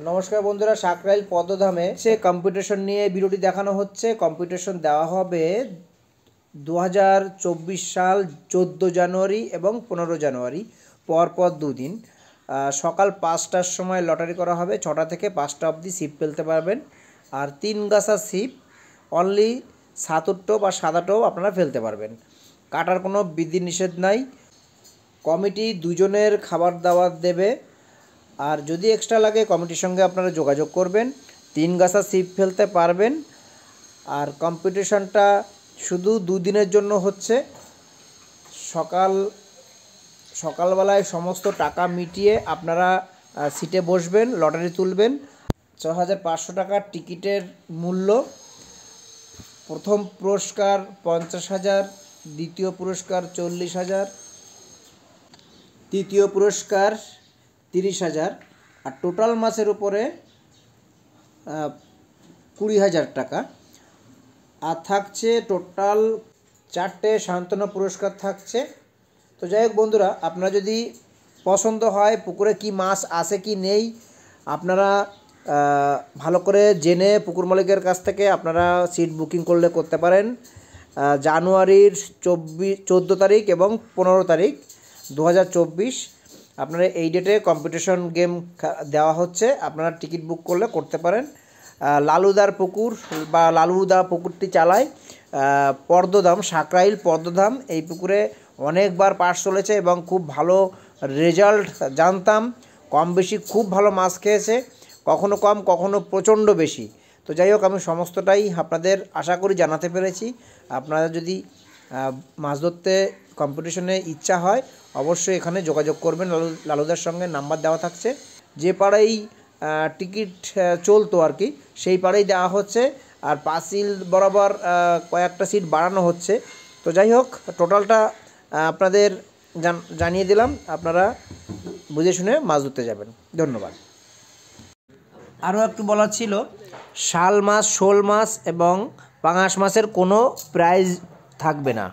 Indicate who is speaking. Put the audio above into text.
Speaker 1: নমস্কার বন্ধুরা, সাকরাইল পদ্মধামে সে কম্পিটিশন নিয়ে ভিডিওটি দেখানো হচ্ছে। কম্পিটিশন দেওয়া হবে 2024 সাল 14 জানুয়ারি এবং 15 জানুয়ারি, পরপর দুদিন। সকাল 5টার সময় লটারি করা হবে, 6টা থেকে 5টা অবধি ছিপ ফেলতে পারবেন। আর 3 গাছা ছিপ অনলি 7টো বা 7টো আপনারা ফেলতে পারবেন। কাটার কোনো বিধিনিষেধ নাই। কমিটি 2 জনের খাবার দাবার দেবে। আর যদি এক্সট্রা লাগে কমিটির সঙ্গে আপনারা যোগাযোগ করবেন। 3 গাছা ছিপ ফেলতে পারবেন। আর কম্পিটিশনটা শুধু 2 দিনের জন্য হচ্ছে। সকালবেলায় সমস্ত টাকা মিটিয়ে আপনারা সিটে বসবেন, লটারি তুলবেন। 6,500 টাকার টিকিটের মূল্য। প্রথম পুরস্কার 50,000, দ্বিতীয় পুরস্কার 40,000, তৃতীয় পুরস্কার 30,000, আর টোটাল মাসের উপরে 20,000 টাকা। আর থাকছে টোটাল 4টে সান্ত্বনা পুরস্কার থাকছে। তো যাই হোক বন্ধুরা, আপনারা যদি পছন্দ হয় পুকুরে কি মাছ আছে কি নেই আপনারা ভালো করে জেনে পুকুর মালিকের কাছ থেকে আপনারা সিট বুকিং করতে পারেন। জানুয়ারির 14 তারিখ এবং 15 তারিখ 2024 আপনারা এই ডেটে কম্পিটিশন গেম দেওয়া হচ্ছে। আপনারা টিকিট বুক করতে পারেন। লালুদার পুকুর বা লালুদা পুকুরটি চালায় পদ্মধাম, সাকরাইল পদ্মধাম। এই পুকুরে অনেকবার পাস চলেছে এবং খুব ভালো রেজাল্ট জানতাম। কম বেশি খুব ভালো মাছ খেয়েছে, কখনো কম কখনো প্রচণ্ড বেশি। তো যাই হোক, আমি সমস্তটাই আপনাদের আশা করি জানাতে পেরেছি। আপনারা যদি মাছ ধরতে কম্পিটিশনে ইচ্ছা হয় অবশ্যই এখানে যোগাযোগ করবেন। লালুদার সঙ্গে নাম্বার দেওয়া থাকছে। যে পাড়াই টিকিট চলতো আর কি, সেই পাড়েই দেওয়া হচ্ছে। আর পাঁচিল বরাবর কয়েকটা সিট বাড়ানো হচ্ছে। তো যাই হোক, টোটালটা আপনাদের জানিয়ে দিলাম। আপনারা বুঝে শুনে মাছ ধরতে যাবেন। ধন্যবাদ। আরও একটু বলার ছিল, শাল মাছ, শোল মাছ এবং পাঙাশ মাছের কোনো প্রাইজ থাকবে না।